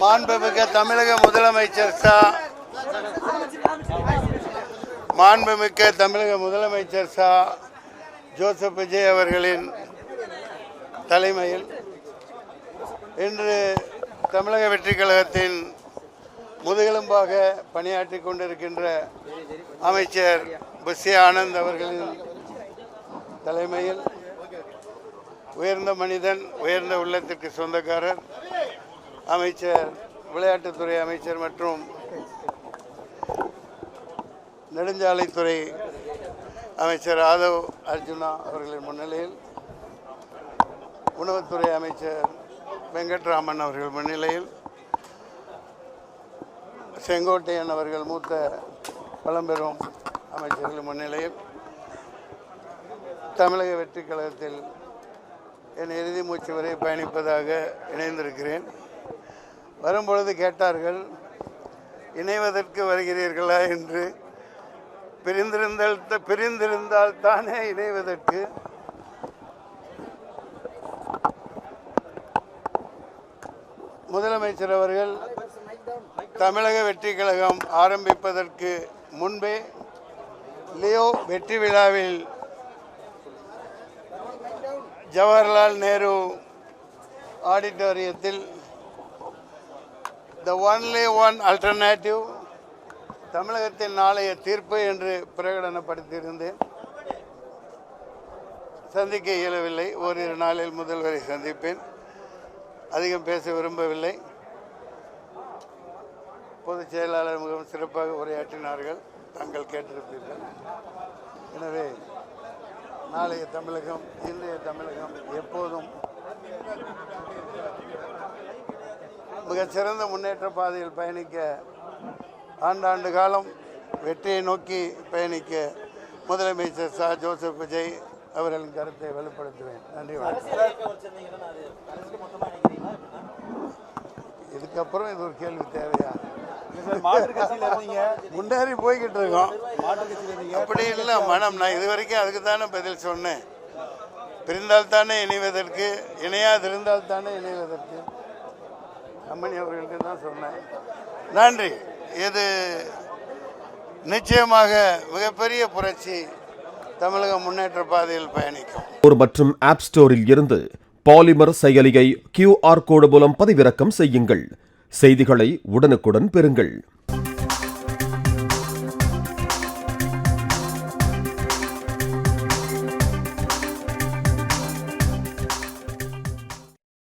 மாண்புமிகு தமிழக முதலமைச்சர் ஜோசப் விஜய் அவர்களின் தலைமையில் இன்று தமிழக வெற்றி கழகத்தின் முதுகெலும்பாக பணியாற்றிக் கொண்டிருக்கின்ற அமைச்சர் புஷி ஆனந்த் அவர்களின் தலைமையில் உயர்ந்த மனிதன், உயர்ந்த உள்ளத்திற்கு சொந்தக்காரர் அமைச்சர், விளையாட்டுத்துறை அமைச்சர் மற்றும் நெடுஞ்சாலைத்துறை அமைச்சர் ஆதவ் அர்ஜுனா அவர்களின் முன்னிலையில், உணவுத்துறை அமைச்சர் வெங்கட்ராமன் அவர்கள் முன்னிலையில், செங்கோட்டையன் அவர்கள் மூத்த பழம்பெரும் அமைச்சர்கள் முன்னிலையில் தமிழக வெற்றி கழகத்தில் என் இறுதி மூச்சு வரை பயணிப்பதாக இணைந்திருக்கிறேன். வரும்பொழுது கேட்டார்கள், இணைவதற்கு வருகிறீர்களா என்று. பிரிந்திருந்தால் தானே இணைவதற்கு. முதலமைச்சர் அவர்கள் தமிழக வெற்றி கழகம் ஆரம்பிப்பதற்கு முன்பே லியோ வெற்றி விழாவில் ஜவஹர்லால் நேரு ஆடிட்டோரியத்தில் த ஒன்லி ஒன் அல்டர்னேட்டிவ் தமிழகத்தின் நாளைய தீர்ப்பு என்று பிரகடனப்படுத்தியிருந்தேன். சந்திக்க இயலவில்லை. ஓரிரு நாளில் முதல்வரை சந்திப்பேன். அதிகம் பேச விரும்பவில்லை. பொதுச் செயலாளர் மிகவும் சிறப்பாக உரையாற்றினார்கள், தாங்கள் கேட்டிருப்பீர்கள். எனவே நாளைய தமிழகம், இன்றைய தமிழகம் எப்போதும் மிகச்சிறந்த முன்னேற்ற பாதையில் பயணிக்க, ஆண்டாண்டு காலம் வெற்றியை நோக்கி பயணிக்க முதலமைச்சர் ஜோசப் விஜய் அவர்களின் கருத்தை வெளிப்படுத்துவேன். நன்றி. இதுக்கப்புறம் இது ஒரு கேள்வி தேவையா? முன்னேறி போய்கிட்டு இருக்கோம். அப்படி இல்லை மனம். நான் இது வரைக்கும் அதுக்கு தானே பதில் சொன்னேன். பிரிந்தால் தானே இணைவதற்கு, இணையாதிருந்தால் தானே இணைவதற்கு. அம்மணி அவர்களுக்கு தான் சொன்னேன். நன்றி. இது நிச்சயமாக மிகப்பெரிய புரட்சி, தமிழக முன்னேற்ற பாதையில் பயணிக்கும். மற்றும் ஆப் ஸ்டோரில் இருந்து பாலிமர் செயலியை QR கோடு மூலம் பதிவிறக்கம் செய்யுங்கள். செய்திகளை உடனுக்குடன் பெறுங்கள்.